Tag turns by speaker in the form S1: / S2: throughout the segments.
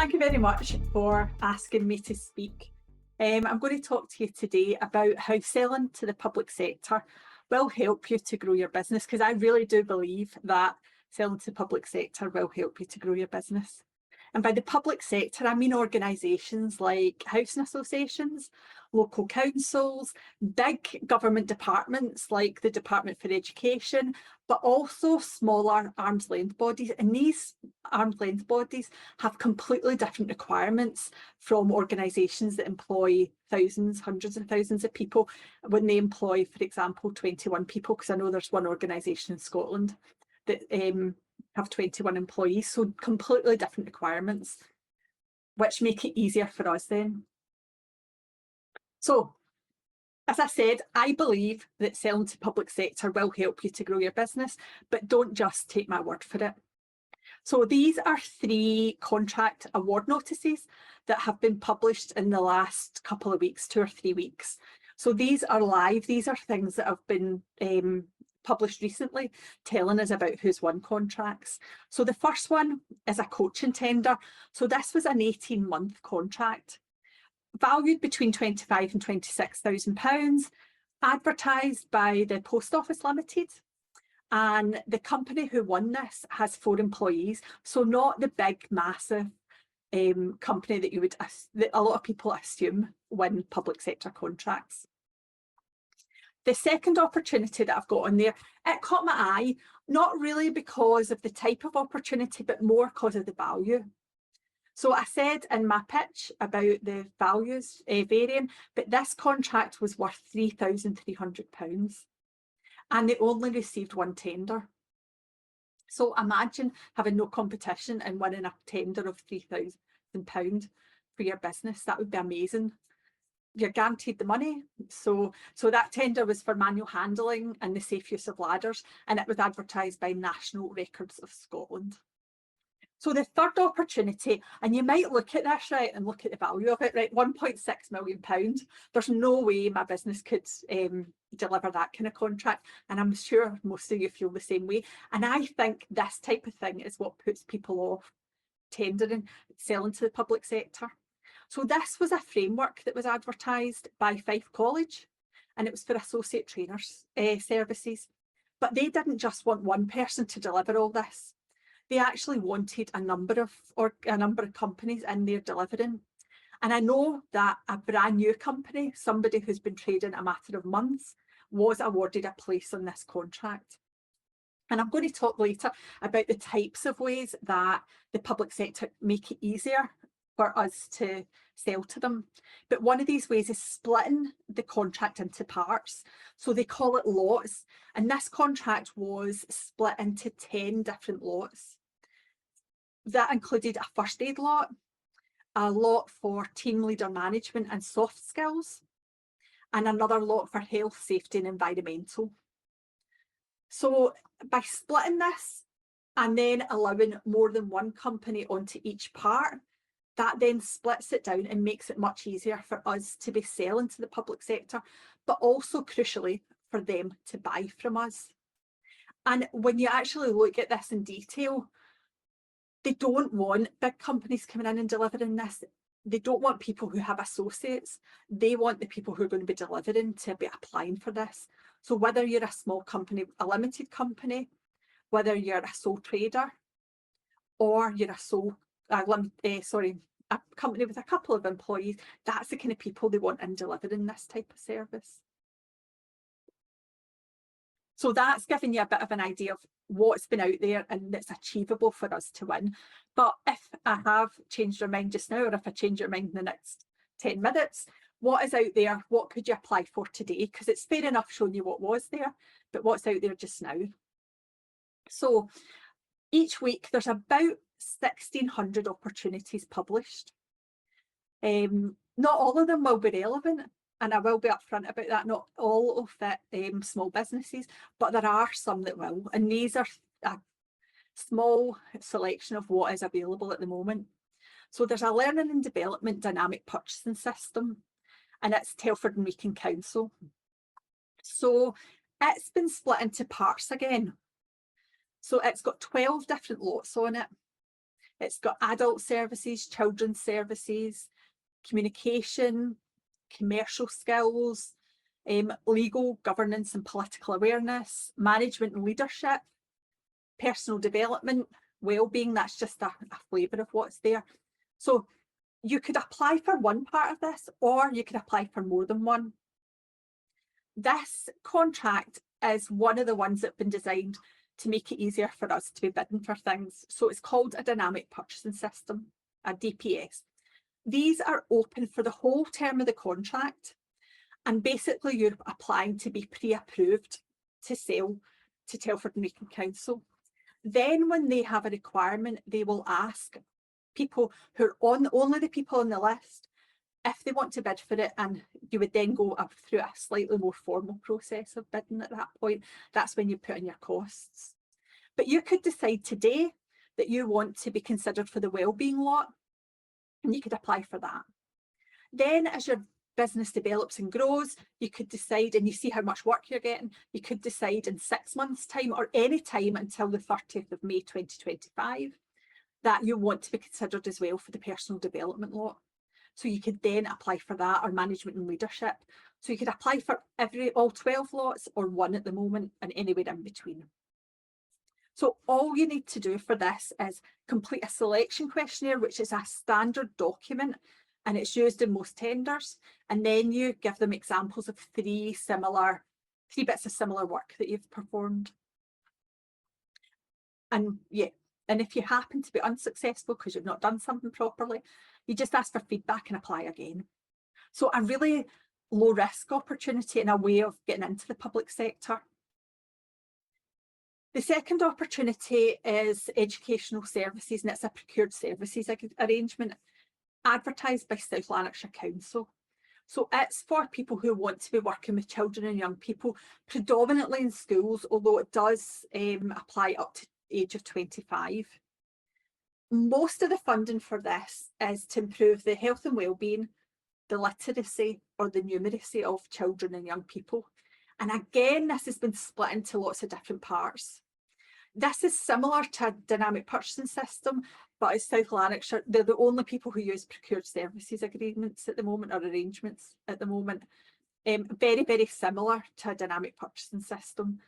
S1: Thank you very much for asking me to speak. I'm going to talk to you today about how selling to the public sector will help you to grow your business, because I really do believe that selling to the public sector will help you to grow your business. And by the public sector, I mean organisations like housing associations, local councils, big government departments like the Department for Education, but also smaller arm's length bodies. And these arm's length bodies have completely different requirements from organisations that employ thousands, hundreds of thousands of people when they employ, for example, 21 people, because I know there's one organisation in Scotland that have 21 employees, so completely different requirements, which make it easier for us then. So, as I said, I believe that selling to public sector will help you to grow your business, but don't just take my word for it. So these are 3 contract award notices that have been published in the last couple of weeks, 2 or 3 weeks. So these are live. These are things that have been published recently, telling us about who's won contracts. So the first one is a coaching tender. So this was an 18-month contract, valued between £25,000 and £26,000, advertised by the Post Office Limited. And the company who won this has 4 employees, so not the big, massive company that a lot of people assume win public sector contracts. The second opportunity that I've got on there, it caught my eye, not really because of the type of opportunity, but more because of the value. So I said in my pitch about the values varying, but this contract was worth £3,300 and they only received 1 tender. So imagine having no competition and winning a tender of £3,000 for your business. That would be amazing. You're guaranteed the money. So that tender was for manual handling and the safe use of ladders, and it was advertised by National Records of Scotland. So the third opportunity, and you might look at this, right, and look at the value of it, right, £1.6 million. There's no way my business could deliver that kind of contract, and I'm sure most of you feel the same way. And I think this type of thing is what puts people off tendering, selling to the public sector. So this was a framework that was advertised by Fife College, and it was for associate trainers services. But they didn't just want one person to deliver all this. They actually wanted a number of companies in there delivering. And I know that a brand new company, somebody who's been trading a matter of months, was awarded a place on this contract. And I'm going to talk later about the types of ways that the public sector make it easier for us to sell to them. But one of these ways is splitting the contract into parts. So they call it lots. And this contract was split into 10 different lots. That included a first aid lot, a lot for team leader management and soft skills, and another lot for health, safety and environmental. So by splitting this and then allowing more than one company onto each part, that then splits it down and makes it much easier for us to be selling to the public sector, but also crucially for them to buy from us. And when you actually look at this in detail, they don't want big companies coming in and delivering this. They don't want people who have associates. They want the people who are going to be delivering to be applying for this. So whether you're a small company, a limited company, whether you're a sole trader, or you're a company with a couple of employees, that's the kind of people they want in delivering this type of service. So that's giving you a bit of an idea of what's been out there and that's achievable for us to win. But if I have changed your mind just now, or if I change your mind in the next 10 minutes, what is out there? What could you apply for today? Because it's fair enough showing you what was there, but what's out there just now? So each week there's about 1,600 opportunities published. Not all of them will be relevant, and I will be upfront about that. Not all will fit small businesses, but there are some that will, and these are a small selection of what is available at the moment. So there's a learning and development dynamic purchasing system, and it's Telford and Wrekin Council. So it's been split into parts again. So it's got 12 different lots on it. It's got adult services, children's services, communication, commercial skills, legal, governance and political awareness, management and leadership, personal development, well-being. That's just a flavour of what's there. So you could apply for one part of this, or you could apply for more than one. This contract is one of the ones that have been designed to make it easier for us to be bidding for things. So it's called a dynamic purchasing system, a DPS. These are open for the whole term of the contract, and basically you're applying to be pre-approved to sell to Telford and Wrekin Council. Then when they have a requirement, they will ask people who are on, only the people on the list, if they want to bid for it, and you would then go up through a slightly more formal process of bidding at that point. That's when you put in your costs. But you could decide today that you want to be considered for the wellbeing lot, and you could apply for that. Then as your business develops and grows, you could decide, and you see how much work you're getting, you could decide in 6 months' time or any time until the 30th of May 2025 that you want to be considered as well for the personal development lot. So you could then apply for that, or management and leadership. So you could apply for all 12 lots or one at the moment, and anywhere in between. So all you need to do for this is complete a selection questionnaire, which is a standard document, and it's used in most tenders. And then you give them examples of three bits of similar work that you've performed. And yeah, and if you happen to be unsuccessful because you've not done something properly, you just ask for feedback and apply again. So a really low risk opportunity and a way of getting into the public sector. The second opportunity is educational services, and it's a procured services arrangement advertised by South Lanarkshire Council. So it's for people who want to be working with children and young people, predominantly in schools, although it does apply up to the age of 25. Most of the funding for this is to improve the health and wellbeing, the literacy or the numeracy of children and young people. And again, this has been split into lots of different parts. This is similar to a dynamic purchasing system, but as South Lanarkshire, they're the only people who use procured services agreements at the moment, or arrangements at the moment. Very, very similar to a dynamic purchasing system.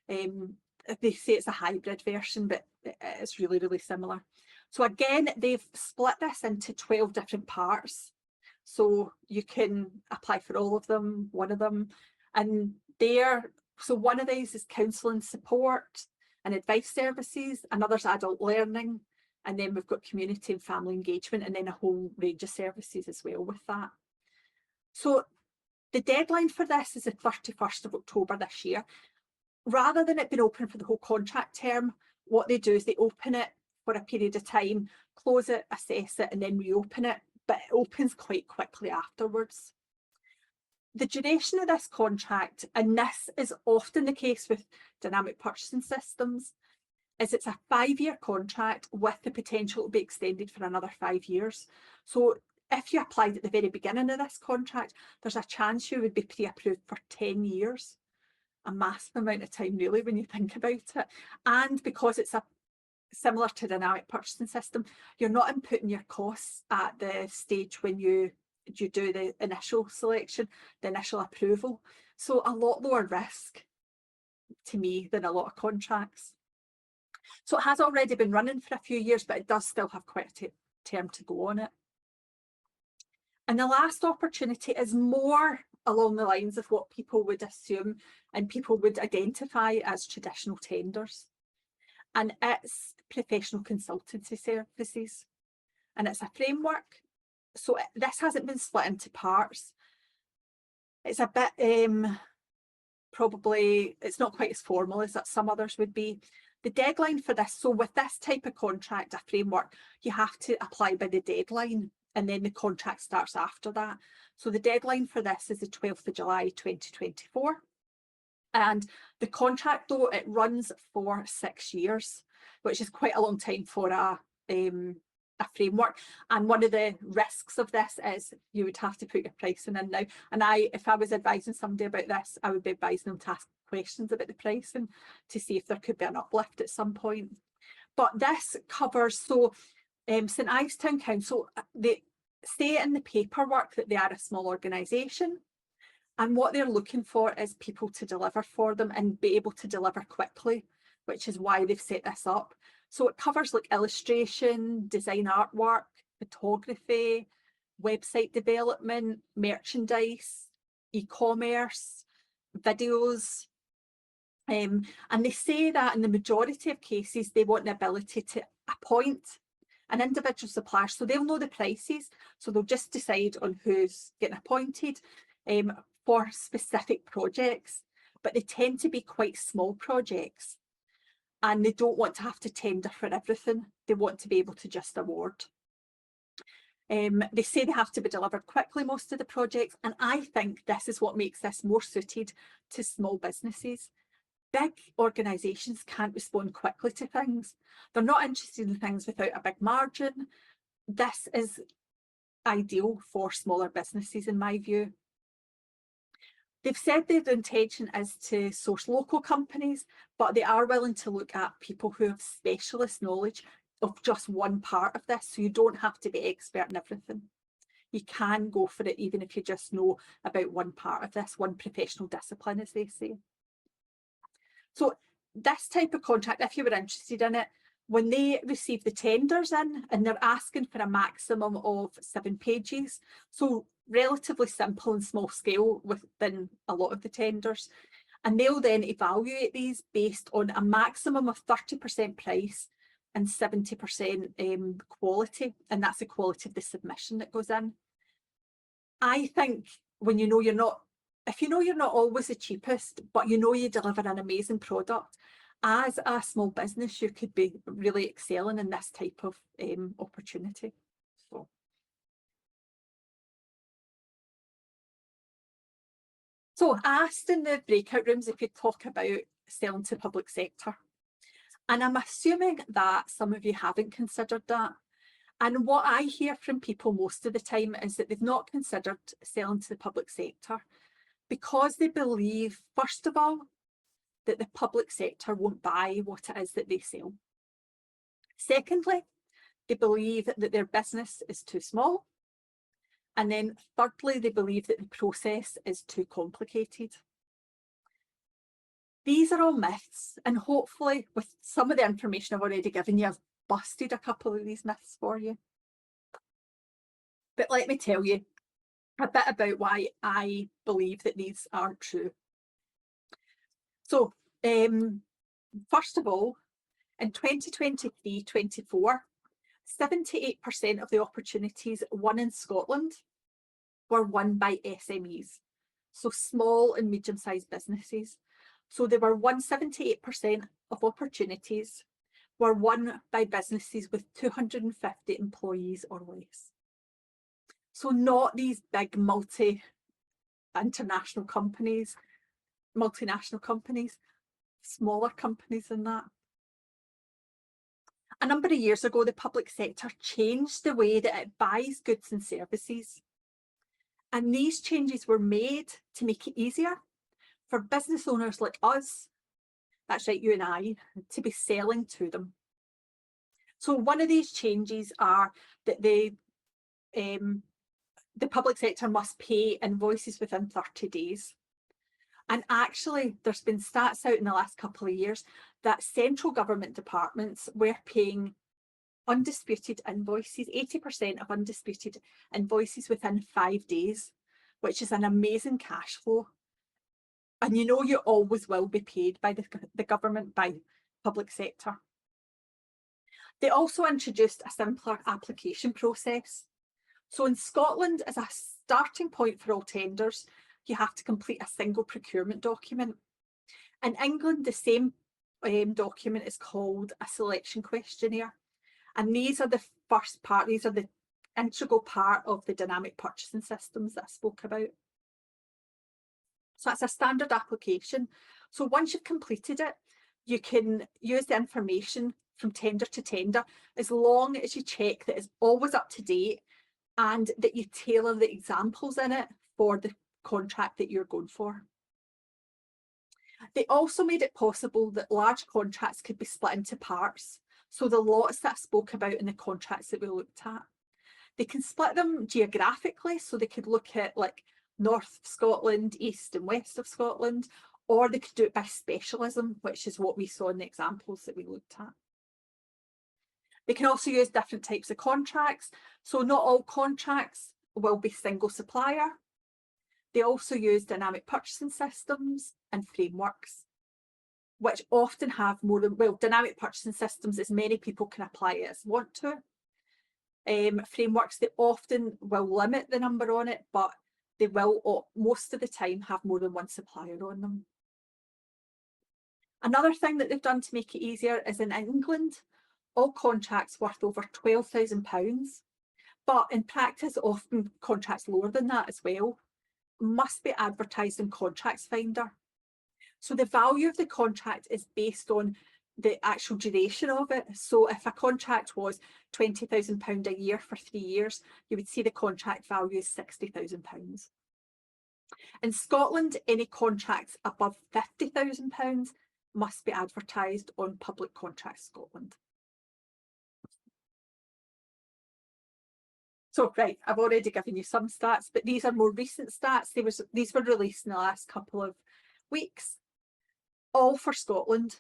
S1: They say it's a hybrid version, but it's really, really similar. So again, they've split this into 12 different parts. So you can apply for all of them, one of them. And so one of these is counselling support and advice services, another's adult learning, and then we've got community and family engagement, and then a whole range of services as well with that. So the deadline for this is the 31st of October this year. Rather than it being open for the whole contract term, what they do is they open it for a period of time, close it, assess it, and then reopen it, but it opens quite quickly afterwards. The duration of this contract, and this is often the case with dynamic purchasing systems, is it's a 5-year contract with the potential to be extended for another 5 years. So if you applied at the very beginning of this contract, there's a chance you would be pre-approved for 10 years. A massive amount of time, really, when you think about it. And because it's similar to the dynamic purchasing system, you're not inputting your costs at the stage when you do the initial selection, the initial approval. So a lot lower risk to me than a lot of contracts. So it has already been running for a few years, but it does still have quite a term to go on it. And the last opportunity is more along the lines of what people would assume and people would identify as traditional tenders. And it's professional consultancy services. And it's a framework. So this hasn't been split into parts. It's a bit, probably, it's not quite as formal as that some others would be. The deadline for this, so with this type of contract, a framework, you have to apply by the deadline, and then the contract starts after that. So the deadline for this is the 12th of July 2024. And the contract, though, it runs for 6 years, which is quite a long time for a framework. And one of the risks of this is you would have to put your pricing in now. And if I was advising somebody about this, I would be advising them to ask questions about the pricing to see if there could be an uplift at some point. But this covers, so St Ives Town Council, they say in the paperwork that they are a small organisation, and what they're looking for is people to deliver for them and be able to deliver quickly, which is why they've set this up. So it covers like illustration, design artwork, photography, website development, merchandise, e-commerce, videos. And they say that in the majority of cases, they want the ability to appoint an individual supplier, so they'll know the prices, so they'll just decide on who's getting appointed for specific projects, but they tend to be quite small projects, and they don't want to have to tender for everything. They want to be able to just award. They say they have to be delivered quickly, most of the projects, and I think this is what makes this more suited to small businesses. Big organisations can't respond quickly to things. They're not interested in things without a big margin. This is ideal for smaller businesses, in my view. They've said their intention is to source local companies, but they are willing to look at people who have specialist knowledge of just one part of this, so you don't have to be expert in everything. You can go for it even if you just know about one part of this, one professional discipline, as they say. So this type of contract, if you were interested in it, when they receive the tenders in, and they're asking for a maximum of 7 pages, so relatively simple and small scale within a lot of the tenders, and they'll then evaluate these based on a maximum of 30% price and 70% quality, and that's the quality of the submission that goes in. I think when you know you're not, if you know you're not always the cheapest, but you know you deliver an amazing product, as a small business, you could be really excelling in this type of opportunity. So asked in the breakout rooms if you talk about selling to public sector. And I'm assuming that some of you haven't considered that. And what I hear from people most of the time is that they've not considered selling to the public sector because they believe, first of all, that the public sector won't buy what it is that they sell. Secondly, they believe that their business is too small. And then thirdly, they believe that the process is too complicated. These are all myths, and hopefully with some of the information I've already given you, I've busted a couple of these myths for you. But let me tell you a bit about why I believe that these aren't true. So first of all, in 2023-24, 78% of the opportunities won in Scotland were won by SMEs, so small and medium-sized businesses. So there were won 78% of opportunities were won by businesses with 250 employees or less. So not these big multinational companies, smaller companies than that. A number of years ago, the public sector changed the way that it buys goods and services. And these changes were made to make it easier for business owners like us, that's right, you and I, to be selling to them. So one of these changes are that the public sector must pay invoices within 30 days. And actually, there's been stats out in the last couple of years that central government departments were paying undisputed invoices, 80% of undisputed invoices within 5 days, which is an amazing cash flow. And you know you always will be paid by the government, by public sector. They also introduced a simpler application process. So in Scotland, as a starting point for all tenders, you have to complete a single procurement document. In England, the same document is called a selection questionnaire. And these are the first part, these are the integral part of the dynamic purchasing systems that I spoke about. So it's a standard application. So once you've completed it, you can use the information from tender to tender, as long as you check that it's always up to date and that you tailor the examples in it for the contract that you're going for. They also made it possible that large contracts could be split into parts. So the lots that I spoke about in the contracts that we looked at. They can split them geographically, so they could look at like North of Scotland, East and West of Scotland, or they could do it by specialism, which is what we saw in the examples that we looked at. They can also use different types of contracts. So not all contracts will be single supplier. They also use dynamic purchasing systems and frameworks, which often have more than, well, dynamic purchasing systems, as many people can apply it as want to. Frameworks, they often will limit the number on it, but they will most of the time have more than one supplier on them. Another thing that they've done to make it easier is in England, all contracts worth over £12,000, but in practice often contracts lower than that as well, must be advertised in Contracts Finder. So the value of the contract is based on the actual duration of it. So if a contract was £20,000 a year for 3 years, you would see the contract value is £60,000. In Scotland, any contracts above £50,000 must be advertised on Public Contracts Scotland. So, right, I've already given you some stats, but these are more recent stats. These were released in the last couple of weeks, all for Scotland.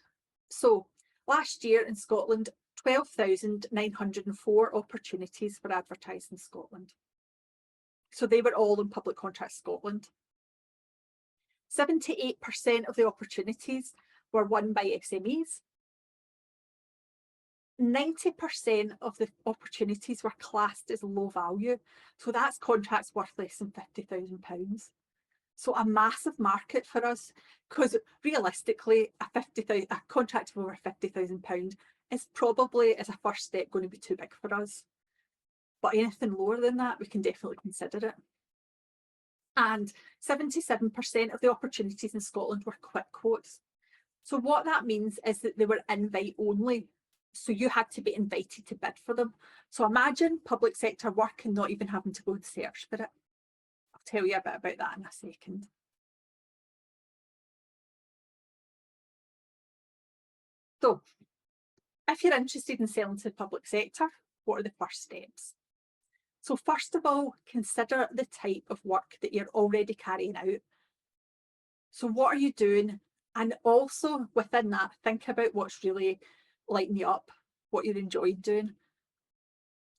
S1: So last year in Scotland, 12,904 opportunities were advertised in Scotland. So they were all in Public Contracts Scotland. 78% of the opportunities were won by SMEs. 90% of the opportunities were classed as low value. So that's contracts worth less than £50,000. So a massive market for us, because realistically, a contract of over £50,000 is probably, as a first step, going to be too big for us. But anything lower than that, we can definitely consider it. And 77% of the opportunities in Scotland were quick quotes. So what that means is that they were invite only. So you had to be invited to bid for them. So imagine public sector work and not even having to go and search for it. I'll tell you a bit about that in a second. So if you're interested in selling to the public sector, what are the first steps? So first of all, consider the type of work that you're already carrying out. So what are you doing? And also within that, think about what's really lighting you up, what you're enjoying doing,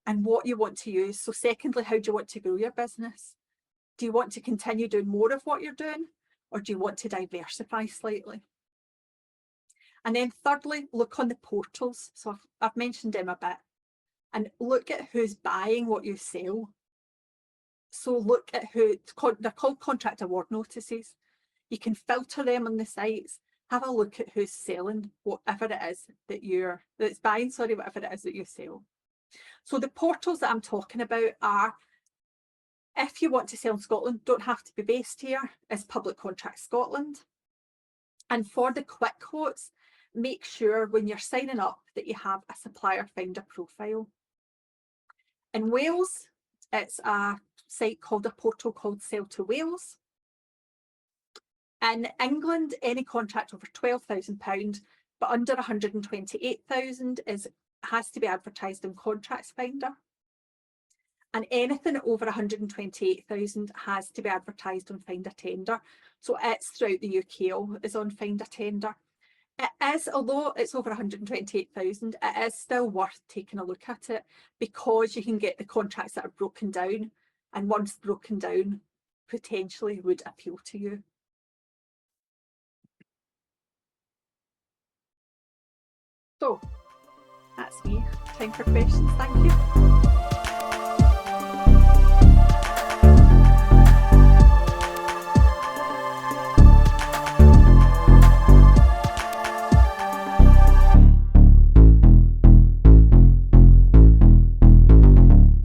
S1: and what you want to use. So secondly, how do you want to grow your business? Do you want to continue doing more of what you're doing, or do you want to diversify slightly? And then thirdly, look on the portals. So I've mentioned them a bit, and look at who's buying what you sell. So look at who, they're called contract award notices. You can filter them on the sites, have a look at who's selling whatever it is that's buying, whatever it is that you sell. So the portals that I'm talking about are, if you want to sell in Scotland, don't have to be based here, is Public Contracts Scotland. And for the quick quotes, make sure when you're signing up that you have a supplier finder profile. In Wales, it's a site called a portal called Sell to Wales. In England, any contract over £12,000 but under 128,000 has to be advertised in Contracts Finder. And anything over 128,000 has to be advertised on Find a Tender. So it's throughout the UK is on Find a Tender. It is, although it's over 128,000, it is still worth taking a look at it, because you can get the contracts that are broken down, and once broken down, potentially would appeal to you. So that's me. Time for questions. Thank you.